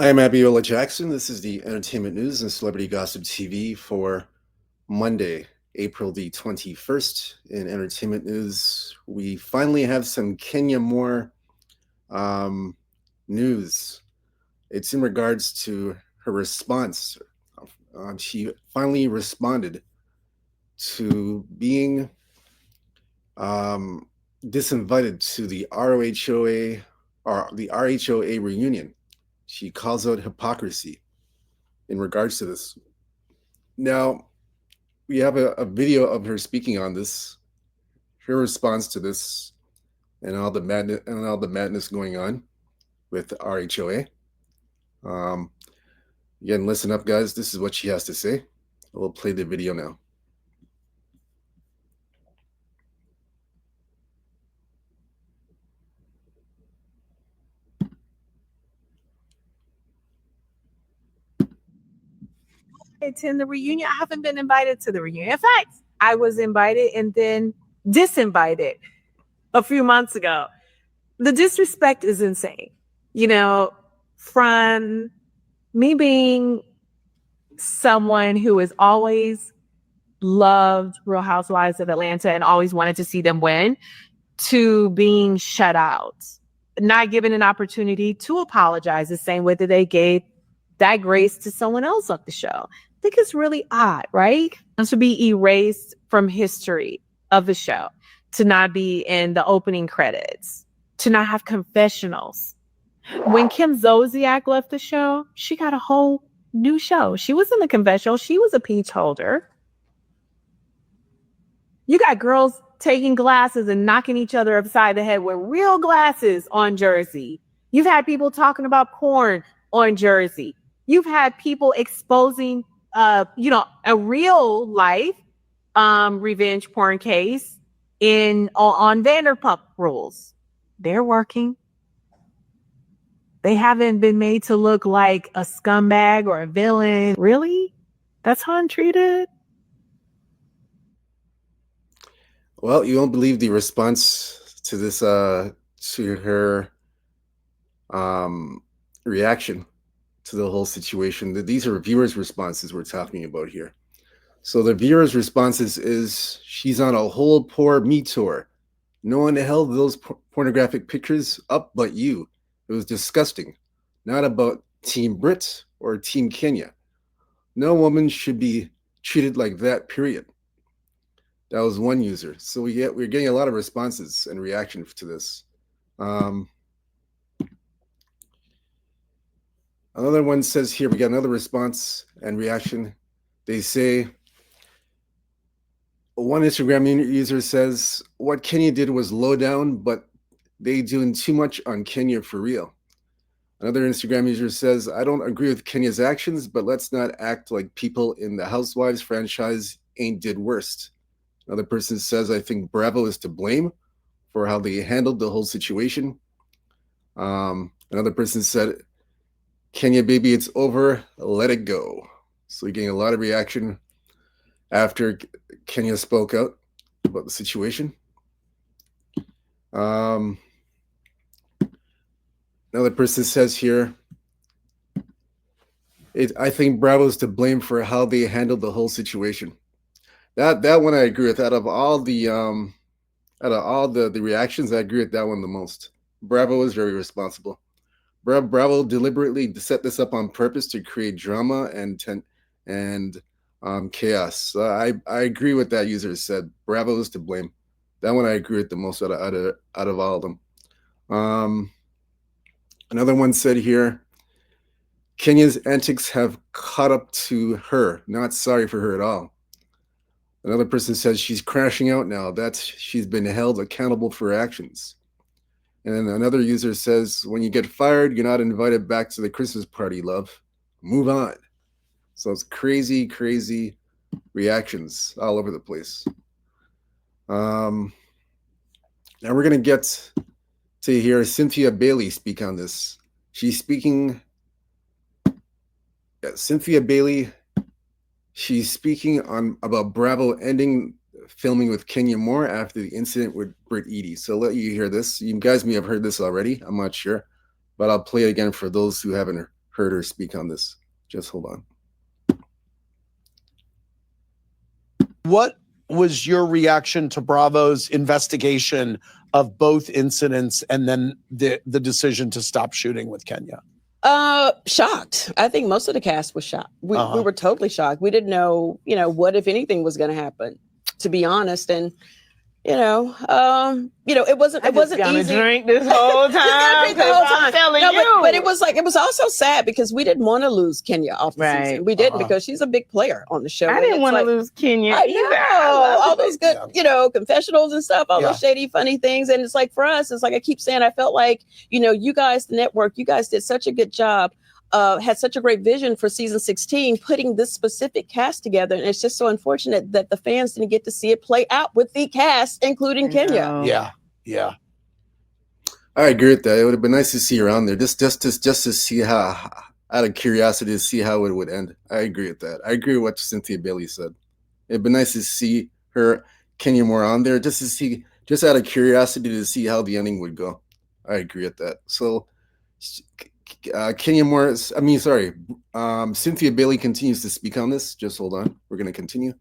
I'm Abiola Jackson. This is the Entertainment News and Celebrity Gossip TV for Monday, April the 21st. In Entertainment News, we finally have some Kenya Moore um, news. It's in regards to her response. She finally responded to being um, disinvited to the ROHOA or the RHOA reunion. She calls out hypocrisy in regards to this. Now, we have a video of her speaking on this, her response to this, and all the madness going on with RHOA. Um, Again, listen up, guys. This is what she has to say. We'll play the video now. Attend the reunion. I haven't been invited to the reunion. In fact, I was invited and then disinvited a few months ago. The disrespect is insane. You know, from me being someone who has always loved Real Housewives of Atlanta and always wanted to see them win, to being shut out, not given an opportunity to apologize the same way that they gave that grace to someone else on the show. I think it's really odd, right? To be erased from history of the show, to not be in the opening credits, to not have confessionals. When Kim Zolciak left the show, she got a whole new show. She was in the confessional. She was a peach holder. You got girls taking glasses and knocking each other upside the head with real glasses on Jersey. You've had people talking about porn on Jersey. You've had people exposing, a real life revenge porn case on Vanderpump Rules. They're working. They haven't been made to look like a scumbag or a villain. Really? That's how I'm treated? Well, you won't believe the response to this, to her reaction to the whole situation. These are viewers' responses we're talking about here. So the viewers' responses is she's on a whole poor me tour. No one held those pornographic pictures up but you. It was disgusting. Not about Team Brit or Team Kenya. No woman should be treated like that, period. That was one user. So we're getting a lot of responses and reaction to this. Another one says here, we got another response and reaction. They say, one Instagram user says, what Kenya did was low down, but they doing too much on Kenya for real. Another Instagram user says, I don't agree with Kenya's actions, but let's not act like people in the Housewives franchise ain't did worst. Another person says, I think Bravo is to blame for how they handled the whole situation. Another person said, Kenya, baby, it's over. Let it go. So you're getting a lot of reaction after Kenya spoke out about the situation. Another person says here, I think Bravo's to blame for how they handled the whole situation. That one I agree with. Out of all the reactions, I agree with that one the most. Bravo is very responsible. Bravo deliberately set this up on purpose to create drama and chaos. So I agree with that user said. Bravo is to blame. That one I agree with the most out of all of them. Another one said here, Kenya's antics have caught up to her. Not sorry for her at all. Another person says she's crashing out now. She's been held accountable for her actions. And another user says, when you get fired, you're not invited back to the Christmas party, love. Move on. So it's crazy, crazy reactions all over the place. Now we're going to get to hear Cynthia Bailey speak on this. She's speaking. Cynthia Bailey, she's speaking on about Bravo ending filming with Kenya Moore after the incident with Britt Eady. So I'll let you hear this. You guys may have heard this already. I'm not sure, but I'll play it again for those who haven't heard her speak on this. Just hold on. What was your reaction to Bravo's investigation of both incidents and then the decision to stop shooting with Kenya? Shocked. I think most of the cast was shocked. We were totally shocked. We didn't know, what, if anything, was going to happen, to be honest. And it wasn't easy. Drink this whole time. I'm telling you. But it was also sad because we didn't want to lose Kenya off the season. We didn't because she's a big player on the show. I didn't want to lose Kenya either. All those good, confessionals and stuff, all those shady, funny things. And it's like, for us, it's like I keep saying, I felt like, you guys, the network, you guys did such a good job. Had such a great vision for season 16, putting this specific cast together. And it's just so unfortunate that the fans didn't get to see it play out with the cast, including Kenya. Yeah. I agree with that. It would have been nice to see her on there, just to see how, out of curiosity, to see how it would end. I agree with that. I agree with what Cynthia Bailey said. It'd be nice to see her, Kenya Moore, on there, just out of curiosity to see how the ending would go. I agree with that. So, Kenya Moore, Cynthia Bailey continues to speak on this. Just hold on. We're going to continue.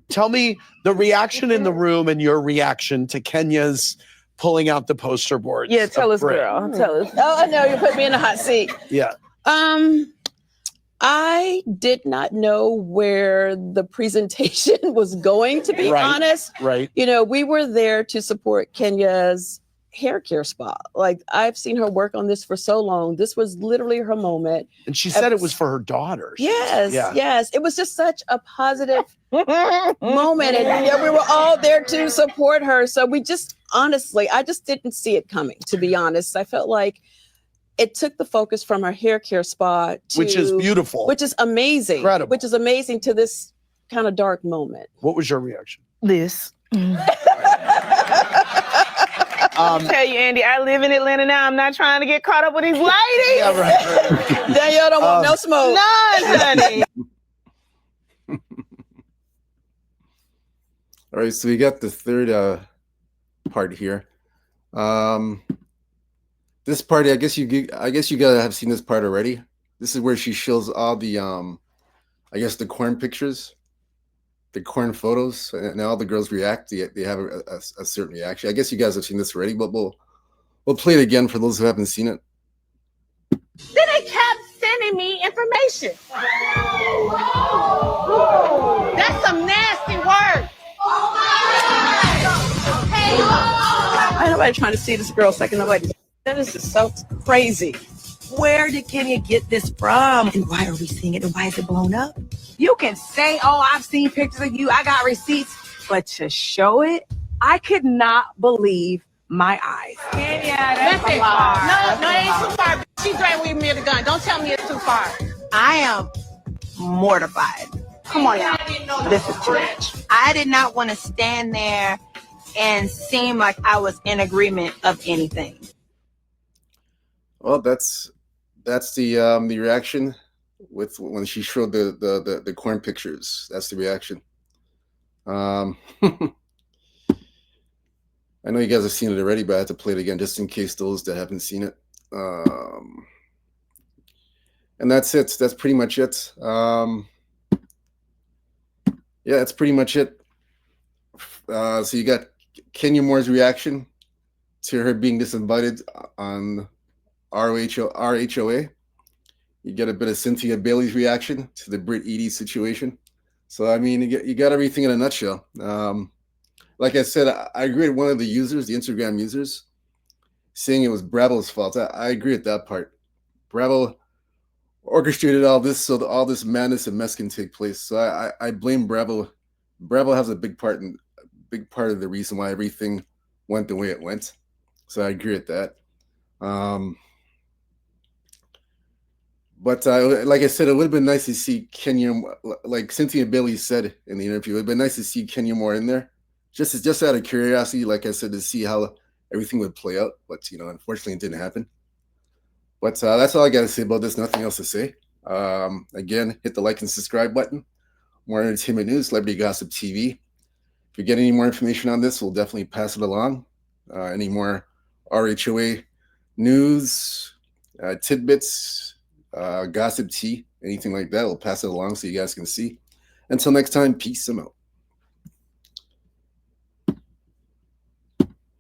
Tell me the reaction in the room and your reaction to Kenya's pulling out the poster boards. Yeah, tell us, girl. Tell us. Oh, I know. You put me in the hot seat. Yeah. I did not know where the presentation was going, to be honest. Right. We were there to support Kenya's hair care spa. Like, I've seen her work on this for so long. This was literally her moment. And she said it was for her daughters. Yes. It was just such a positive moment. And we were all there to support her. So I just didn't see it coming, to be honest. I felt like it took the focus from her hair care spa to, which is beautiful. Which is amazing. Incredible. Which is amazing, to this kind of dark moment. What was your reaction? This. I tell you, Andy, I live in Atlanta now. I'm not trying to get caught up with these ladies. Yeah, right. Danielle don't want no smoke. None, honey. All right, so we got the third part here. This part, I guess you gotta have seen this part already. This is where she shows all the the corn pictures, the corn photos, and all the girls react. They have a certain reaction. I guess you guys have seen this already, but we'll play it again for those who haven't seen it. Then they kept sending me information. That's some nasty words. Ain't nobody trying to see this girl second nobody. That is just so crazy. Where did Kenya get this from? And why are we seeing it? And why is it blown up? You can say, oh, I've seen pictures of you, I got receipts, but to show it, I could not believe my eyes. Kenya, that's too far. No, it ain't too far. She's right with me at the gun. Don't tell me it's too far. I am mortified. Come on, y'all. This is too much. I did not want to stand there and seem like I was in agreement of anything. Well, that's the reaction with when she showed the corn pictures. That's the reaction. I know you guys have seen it already, but I have to play it again just in case those that haven't seen it. And that's it. That's pretty much it. Yeah, that's pretty much it. So you got Kenya Moore's reaction to her being disinvited on RHOA. You get a bit of Cynthia Bailey's reaction to the Brit Edie situation. So, I mean, you got everything in a nutshell. Like I said, I agree with one of the users, the Instagram users, saying it was Bravo's fault. I agree with that part. Bravo orchestrated all this so that all this madness and mess can take place. So I blame Bravo. Bravo has a big part of the reason why everything went the way it went. So I agree with that. But like I said, it would have been nice to see Kenya, like Cynthia Bailey said in the interview, it would have been nice to see Kenya Moore in there. Just out of curiosity, like I said, to see how everything would play out. But, unfortunately, it didn't happen. But that's all I got to say about this. Nothing else to say. Again, hit the like and subscribe button. More entertainment news, Celebrity Gossip TV. If you get any more information on this, we'll definitely pass it along. Any more RHOA news, tidbits, gossip tea, anything like that. We'll pass it along so you guys can see. Until next time, peace out.